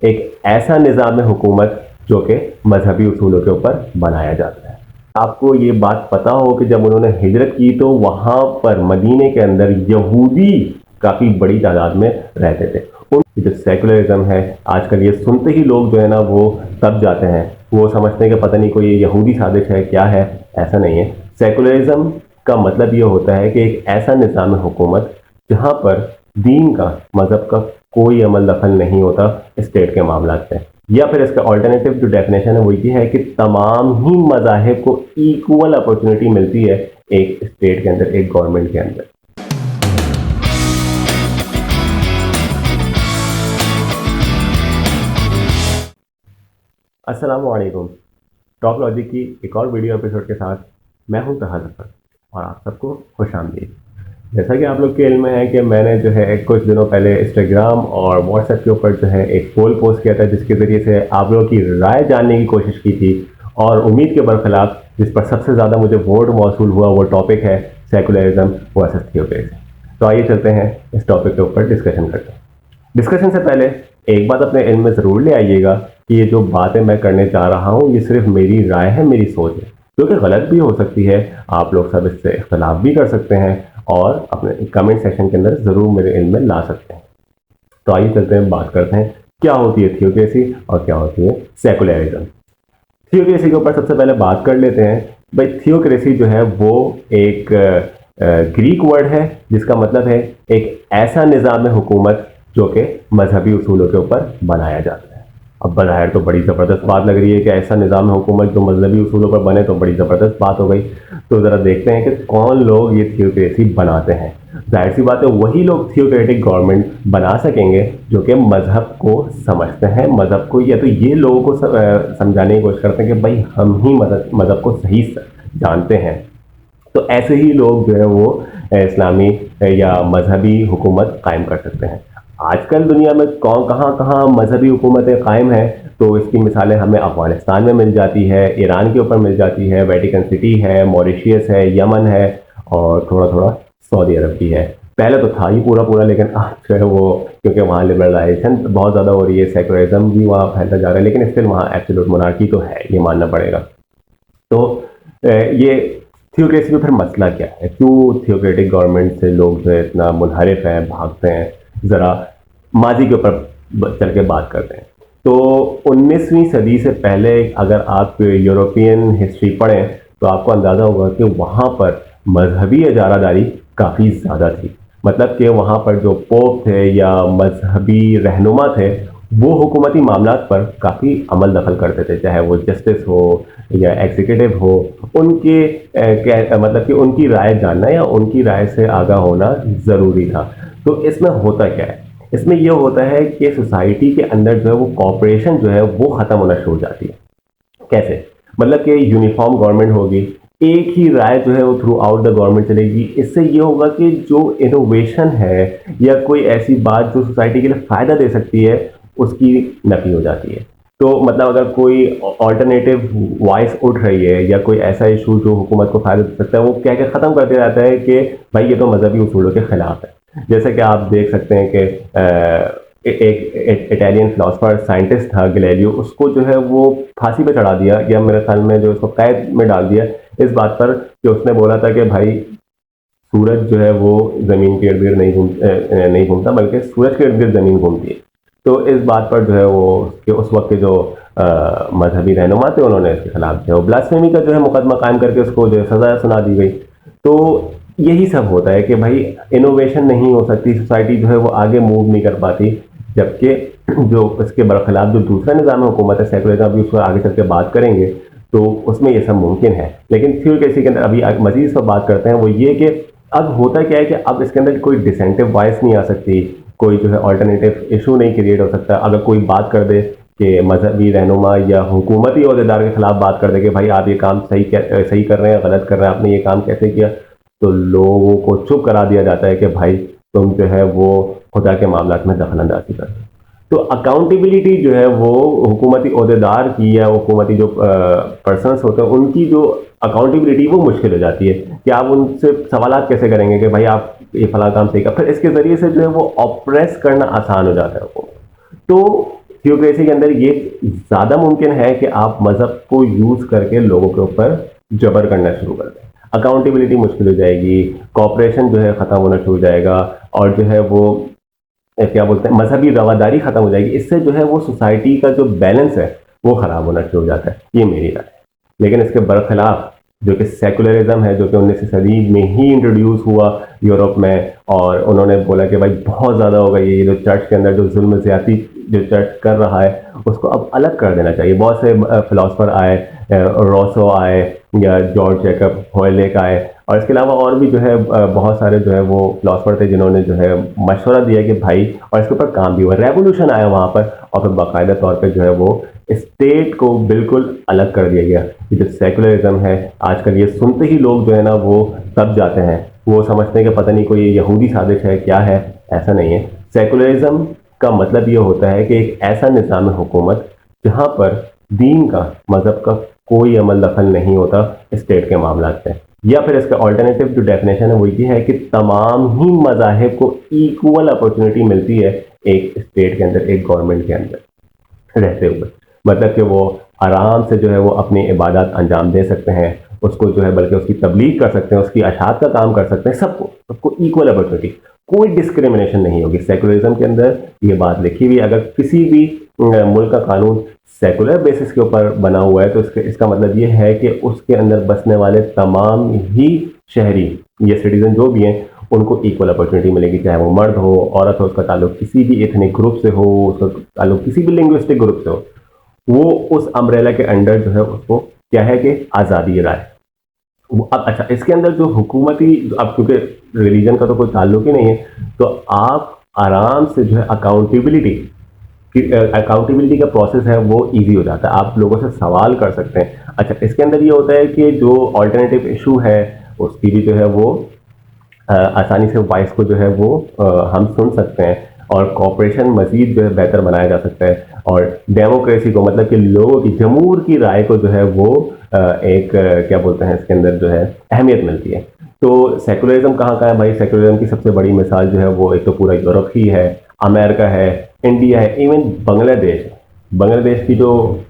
एक ऐसा निज़ाम हुकूमत जो कि मजहबी उसूलों के ऊपर बनाया जाता है। आपको ये बात पता हो कि जब उन्होंने हिजरत की तो वहाँ पर मदीने के अंदर यहूदी काफ़ी बड़ी तादाद में रहते थे। उन जो सेकुलरिज्म है, आजकल ये सुनते ही लोग जो है ना वो तब जाते हैं, वो समझते हैं कि पता नहीं कोई यहूदी साजिश है, क्या है। ऐसा नहीं है। सेकुलरिज्म का मतलब ये होता है कि एक ऐसा निज़ाम हुकूमत जहाँ पर दीन का, मज़हब का कोई अमल दखल नहीं होता स्टेट के मामलात में। या फिर इसका ऑल्टरनेटिव जो डेफिनेशन है वो ये है कि तमाम ही मज़ाहिब को इक्वल अपॉर्चुनिटी मिलती है एक स्टेट के अंदर, एक गवर्नमेंट के अंदर। अस्सलाम वालेकुम। टॉप लॉजिक की एक और वीडियो एपिसोड के साथ मैं हूं तहा जफर और आप सबको खुशामदीद। जैसा कि आप लोग के इल्म में है कि मैंने जो है कुछ दिनों पहले इंस्टाग्राम और व्हाट्सएप के ऊपर जो है एक पोल पोस्ट किया था, जिसके ज़रिए से आप लोगों की राय जानने की कोशिश की थी और उम्मीद के बरखिलाफ जिस पर सबसे ज़्यादा मुझे वोट मौसूल हुआ वो टॉपिक है सेकुलरिज्म वर्सेस थियोक्रेसी। तो आइए चलते हैं इस टॉपिक के ऊपर डिस्कशन करते हैं। डिस्कशन से पहले एक बात अपने इल्म में ज़रूर ले आइएगा कि ये जो बातें मैं करने जा रहा हूँ ये सिर्फ मेरी राय है, मेरी सोच है, जो कि गलत भी हो सकती है। आप लोग सब इससे इख्तलाफ भी कर सकते हैं और अपने कमेंट सेक्शन के अंदर ज़रूर मेरे इल्म में ला सकते हैं। तो आइए चलते हैं, बात करते हैं क्या होती है थियोक्रेसी और क्या होती है सेकुलरिज्म। थियोक्रेसी के ऊपर सबसे पहले बात कर लेते हैं। भाई थियोक्रेसी जो है वो एक ग्रीक वर्ड है जिसका मतलब है एक ऐसा निज़ाम हुकूमत जो कि मजहबी उसूलों के ऊपर बनाया जाता है। अब बज़ाहिर तो बड़ी ज़बरदस्त बात लग रही है कि ऐसा निज़ाम हुकूमत जो मजहबी उसूलों पर बने, तो बड़ी ज़बरदस्त बात हो गई। तो ज़रा देखते हैं कि कौन लोग ये थियोक्रेसी बनाते हैं। जाहिर सी बात है वही लोग थियोक्रेटिक गवर्नमेंट बना सकेंगे जो कि मज़हब को समझते हैं, मज़हब को, या तो ये लोगों को समझाने की कोशिश करते हैं कि भाई हम ही मज़हब को सही जानते हैं। तो ऐसे ही लोग जो है वो इस्लामी या मजहबी हुकूमत कायम कर सकते हैं। आजकल दुनिया में कौन कहाँ कहाँ मजहबी हुकूमतें कायम हैं, तो इसकी मिसालें हमें अफगानिस्तान में मिल जाती है, ईरान के ऊपर मिल जाती है, वेटिकन सिटी है, मॉरिशियस है, यमन है और थोड़ा थोड़ा सऊदी अरब भी है। पहले तो था ही पूरा पूरा, लेकिन अब जो है वो क्योंकि वहाँ लिबरलाइजेशन बहुत ज़्यादा हो रही है, सेकुलरिज्म भी वहाँ फैलता जा रहा है, लेकिन स्टिल वहाँ एब्सोल्यूट मोनार्की तो है, ये मानना पड़ेगा। तो ये थियोक्रेसी में फिर मसला क्या है, क्यों थियोक्रेटिक गवर्नमेंट से लोग जो है इतना मुनहरिफ हैं, भागते हैं। ज़रा माजी के ऊपर चल के बात करते हैं। तो 19वीं सदी से पहले अगर आप यूरोपियन हिस्ट्री पढ़ें तो आपको अंदाज़ा होगा कि वहाँ पर मजहबी इजारादारी काफ़ी ज़्यादा थी। मतलब कि वहाँ पर जो पोप थे या मजहबी रहनुमा थे वो हुकूमती मामलात पर काफ़ी अमल दखल करते थे, चाहे वो जस्टिस हो या एग्जीक्यूटिव हो। उनके मतलब कि उनकी राय जानना या उनकी राय से आगाह होना ज़रूरी था। तो इसमें होता क्या है, इसमें यह होता है कि सोसाइटी के अंदर जो है वो कॉपरेशन जो है वो ख़त्म होना शुरू हो जाती है। कैसे? मतलब कि यूनिफॉर्म गवर्नमेंट होगी, एक ही राय जो है वो थ्रू आउट द गवर्नमेंट चलेगी। इससे ये होगा कि जो इनोवेशन है या कोई ऐसी बात जो सोसाइटी के लिए फ़ायदा दे सकती है उसकी नफ़ी हो जाती है। तो मतलब अगर कोई ऑल्टरनेटिव वॉइस उठ रही है या कोई ऐसा इशू जो हुकूमत को फ़ायदा दे सकता है, वो कह के ख़त्म कर दिया जाता है कि भाई ये तो मजहबी उसूलों के ख़िलाफ़ है। जैसे कि आप देख सकते हैं कि एक इटालियन फिलोसफर साइंटिस्ट था गैलीलियो, उसको जो है वो फांसी पे चढ़ा दिया, या मेरे ख्याल में जो उसको कैद में डाल दिया इस बात पर कि उसने बोला था कि भाई सूरज जो है वो ज़मीन के इर्द गिर्द नहीं घूमता, बल्कि सूरज के इर्द गिर्द ज़मीन घूमती है। तो इस बात पर जो है वो कि उस वक्त के जो मजहबी रहनुमा थे उन्होंने इसके खिलाफ जो ब्लास्फेमी का जो है मुकदमा कायम करके उसको जो है सज़ा सुना दी गई। तो यही सब होता है कि भाई इनोवेशन नहीं हो सकती, सोसाइटी जो है वो आगे मूव नहीं कर पाती। जबकि जो इसके बरखिलाफ जो दूसरा निज़ाम हुकूमत है सेकुलरिज्म, अभी उसको आगे चल के बात करेंगे, तो उसमें ये सब मुमकिन है। लेकिन थियोक्रेसी के अंदर अभी मजीद इस पर बात करते हैं, वो ये कि अब होता क्या है कि अब इसके अंदर कोई डिसेंटिव वॉइस नहीं आ सकती, कोई जो है ऑल्टरनेटिव इशू नहीं क्रिएट हो सकता। अगर कोई बात कर दे कि मजहबी रहनुमा या हुकूमती अहदेदार के खिलाफ बात कर दे कि भाई आप ये काम सही कर रहे हैं, गलत कर रहे हैं, आपने ये काम कैसे किया, तो लोगों को चुप करा दिया जाता है कि भाई तुम जो है वो खुदा के मामलात में दखल अंदाजी कर। तो अकाउंटेबिलिटी जो है वो हुकूमती अहदेदार की या हुकूमती जो पर्सनस होते हैं उनकी जो अकाउंटेबिलिटी वो मुश्किल हो जाती है कि आप उनसे सवालात कैसे करेंगे कि भाई आप ये फला काम सही कर। फिर इसके ज़रिए से जो है वो ऑप्रेस करना आसान हो जाता है हुकूमत। तो थियोक्रेसी के अंदर ये ज़्यादा मुमकिन है कि आप मज़हब को यूज़ करके लोगों के ऊपर जबर करना शुरू कर दें, अकाउंटेबिलिटी मुश्किल हो जाएगी, कॉपरेशन जो है ख़त्म होना शुरू हो जाएगा, और जो है वो क्या बोलते हैं मजहबी रवादारी ख़त्म हो जाएगी। इससे जो है वो सोसाइटी का जो बैलेंस है वो ख़राब होना शुरू हो जाता है, ये मेरी राय है। लेकिन इसके बरखिलाफ जो कि सेकुलरिज्म है, जो कि 19वीं सदी में ही इंट्रोड्यूस हुआ यूरोप में, और उन्होंने बोला कि भाई बहुत ज़्यादा हो गई, ये जो चर्च के अंदर जो जुल्म ज़्यादती जो चर्च कर रहा है उसको अब अलग कर देना चाहिए। बहुत से फिलोसफर आए, रोसो आए, या जॉर्ज जैकब हॉयलेक आए, और इसके अलावा और भी जो है बहुत सारे जो है वो फिलोसफर थे जिन्होंने जो है मशवरा दिया कि भाई, और इसके ऊपर काम भी हुआ, रेवोल्यूशन आया वहाँ पर, और फिर बाकायदा तौर पे जो है वो स्टेट को बिल्कुल अलग कर दिया गया। ये जो सेकुलरिज्म है आजकल, ये सुनते ही लोग जो है ना वो दब जाते हैं, वो समझते हैं कि पता नहीं कोई यहूदी साजिश है क्या है। ऐसा नहीं है। सेकुलरिज्म का मतलब ये होता है कि एक ऐसा निज़ाम हुकूमत जहाँ पर दीन का, मज़हब का कोई अमल दखल नहीं होता स्टेट के मामला में। या फिर इसका ऑल्टरनेटिव जो डेफिनेशन है वो ये है कि तमाम ही मज़ाहिब को इक्वल अपॉर्चुनिटी मिलती है एक स्टेट के अंदर, एक गवर्नमेंट के अंदर रहते हुए। मतलब कि वो आराम से जो है वो अपनी इबादत अंजाम दे सकते हैं, उसको जो है बल्कि उसकी तबलीग कर सकते हैं, उसकी अशात का काम कर सकते हैं, सबको सबको इक्वल अपॉर्चुनिटी, कोई डिस्क्रिमिनेशन नहीं होगी। सेकुलरिज्म के अंदर ये बात लिखी हुई। अगर किसी भी मुल्क का कानून सेकुलर बेसिस के ऊपर बना हुआ है तो इसका मतलब ये है कि उसके अंदर बसने वाले तमाम ही शहरी या सिटीजन जो भी हैं उनको इक्वल अपॉर्चुनिटी मिलेगी, चाहे वो मर्द हो, औरत हो, उसका ताल्लुक किसी भी एथनिक ग्रुप से हो, उसका ताल्लुक किसी भी लिंग्विस्टिक ग्रुप से हो, वो उस अम्ब्रेला के अंडर जो है उसको क्या है कि आज़ादी राय। अब अच्छा, इसके अंदर जो हुकूमती, अब क्योंकि रिलीजन का तो कोई ताल्लुक ही नहीं है, तो आप आराम से जो है अकाउंटेबिलिटी का प्रोसेस है वो इजी हो जाता है, आप लोगों से सवाल कर सकते हैं। अच्छा, इसके अंदर ये होता है कि जो ऑल्टरनेटिव इशू है उसकी भी जो है वो आसानी से वॉइस को जो है वो हम सुन सकते हैं, और कॉपरेशन मजीद जो है बेहतर बनाया जा सकता है, और डेमोक्रेसी को, मतलब कि लोगों की, जमहूर की राय को जो है वो एक क्या बोलते हैं इसके अंदर जो है अहमियत मिलती है। तो सेकुलरिज्म कहाँ है भाई? सेकुलरिज्म की सबसे बड़ी मिसाल जो है वो एक तो पूरा यूरोप ही है, अमेरिका है, इंडिया है, इवन बांग्लादेश की जो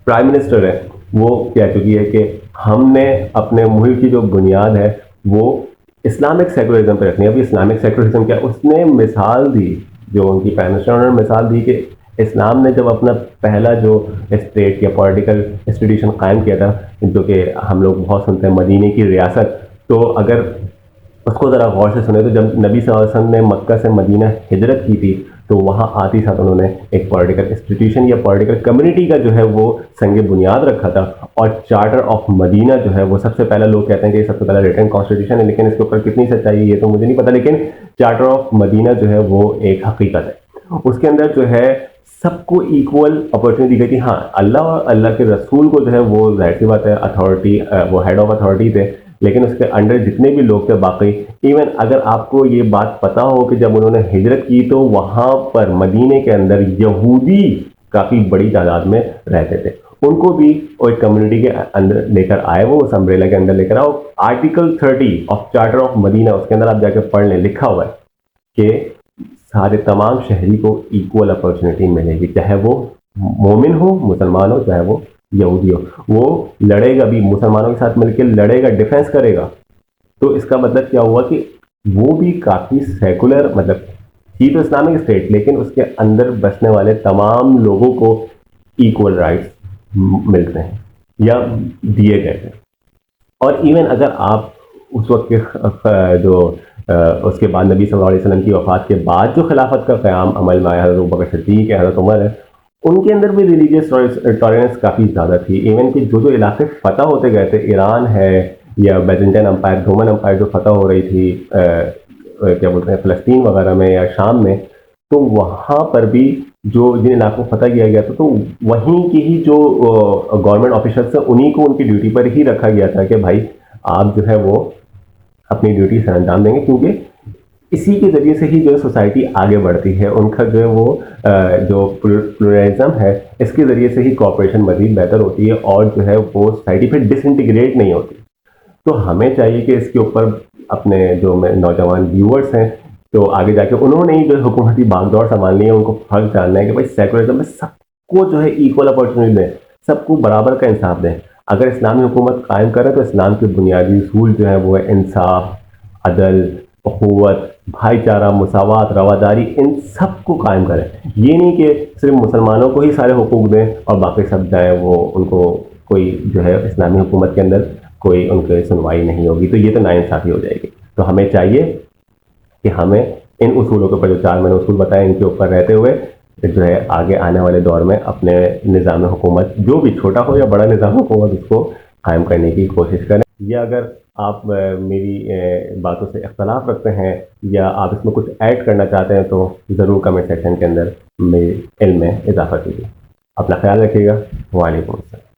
प्राइम मिनिस्टर है वो कह चुकी है कि हमने अपने मुल्क की जो बुनियाद है वो इस्लामिक सेकुलरिज्म पर रखनी है। अभी इस्लामिक सेकुलरिज्म क्या, उसने मिसाल दी, जो उनकी प्राइम मिनिस्टर उन्होंने मिसाल दी कि इस्लाम ने जब अपना पहला जो स्टेट या पॉलिटिकल इंस्टीट्यूशन कायम किया था, जो कि हम लोग बहुत सुनते हैं मदीने की रियासत, तो अगर उसको ज़रा गौर से सुने तो जब नबी सल्लल्लाहु अलैहि वसल्लम ने मक्का से मदीना हिजरत की थी तो वहाँ आते ही साथ उन्होंने एक पॉलिटिकल इंस्टीट्यूशन या पॉलिटिकल कम्युनिटी का जो है वो संग बुनियाद रखा था, और चार्टर ऑफ मदीना जो है वो सबसे पहला, लोग कहते हैं कि सबसे पहला रिटन कॉन्स्टिट्यूशन है, लेकिन इसके ऊपर कितनी सच्चाई है ये तो मुझे नहीं पता, लेकिन चार्टर ऑफ मदीना जो है वो एक हकीकत है। उसके अंदर जो है सबको इक्वल अपॉर्चुनिटी दी गई थी। हाँ, अल्लाह और अल्लाह के रसूल को जो है वो जाहिर सी बात है अथॉरिटी, वो हेड ऑफ अथॉरिटी थे, लेकिन उसके अंडर जितने भी लोग थे बाकी, इवन अगर आपको ये बात पता हो कि जब उन्होंने हिजरत की तो वहाँ पर मदीने के अंदर यहूदी काफ़ी बड़ी तादाद में रहते थे, उनको भी वो एक कम्युनिटी के अंदर लेकर आए, वो उस अम्ब्रेला के अंदर लेकर आओ। Article 30 of charter of Medina, उसके अंदर आप जाकर पढ़ लें, लिखा हुआ है कि सारे तमाम शहरी को इक्वल अपॉर्चुनिटी मिलेगी, चाहे वो मोमिन हो, मुसलमान हो, चाहे वो यहूदी हो। वो लड़ेगा भी, मुसलमानों के साथ मिलकर लड़ेगा, डिफेंस करेगा। तो इसका मतलब क्या हुआ कि वो भी काफ़ी सेकुलर, मतलब थी तो इस्लामिक स्टेट, लेकिन उसके अंदर बसने वाले तमाम लोगों को इक्वल राइट्स मिलते हैं या दिए गए थे। और इवन अगर आप उस वक्त के जो उसके बाद नबी सल्लल्लाहु अलैहि वसल्लम की वफ़ात के बाद जो खिलाफत का क़याम अमल में आया, हज़रत अबू बकर सिद्दीक़ है, हज़रत उमर है, उनके अंदर भी रिलीजियस टॉलरेंस काफ़ी ज़्यादा थी। इवन कि जो जो इलाके फ़तह होते गए थे, ईरान है या बैजेंटाइन अम्पायर, रोमन अम्पायर जो फ़तह हो रही थी क्या बोलते हैं फ़लस्तीन वगैरह में या शाम में, तो वहाँ पर भी जो जिन इलाकों को फतह किया गया था, तो वहीं की ही जो गवर्नमेंट ऑफिसर्स हैं उन्हीं को उनकी ड्यूटी पर ही रखा गया था कि भाई आप जो है वो अपनी ड्यूटी सर अंजाम देंगे, क्योंकि इसी के ज़रिए से ही जो सोसाइटी आगे बढ़ती है। उनका जो है वो जो प्लुरलिज्म है, इसके ज़रिए से ही कॉपरेशन मज़ीद बेहतर होती है और जो है वो सोसाइटी फिर डिसइंटीग्रेट नहीं होती। तो हमें चाहिए कि इसके ऊपर अपने जो नौजवान व्यूअर्स हैं तो आगे जाके उन्होंने ही जो है हुकूमती बागडोर संभालनी है, उनको फ़र्क जानना है कि भाई सेकुलरिज्म में सबको जो है इक्वल अपॉर्चुनिटी दें, सबको बराबर का इंसाफ दें। अगर इस्लामी हुकूमत कायम करें तो इस्लाम के बुनियादी असूल जो है वो है इंसाफ, अदल, अखुवत, भाईचारा, मुसावात, रवादारी, इन सबको कायम करें। ये नहीं कि सिर्फ मुसलमानों को ही सारे हुकूक दें और बाकी सब जाए वो उनको कोई जो है इस्लामी हुकूमत के अंदर कोई उनकी सुनवाई नहीं होगी, तो ये तो नाइंसाफ़ी हो जाएगी। तो हमें चाहिए कि हमें इन उसूलों के ऊपर, जो 4 मैंने उसूल बताए, इनके ऊपर रहते हुए जो है आगे आने वाले दौर में अपने निज़ाम हुकूमत, जो भी छोटा हो या बड़ा निज़ाम हुकूमत, उसको कायम करने की कोशिश करें। या अगर आप मेरी बातों से इख्तलाफ रखते हैं या आप इसमें कुछ ऐड करना चाहते हैं तो ज़रूर कमेंट सेक्शन के अंदर मेरे इल्म में इजाफ़ा कीजिए। अपना ख्याल रखिएगा। वालेकुम अस्सलाम।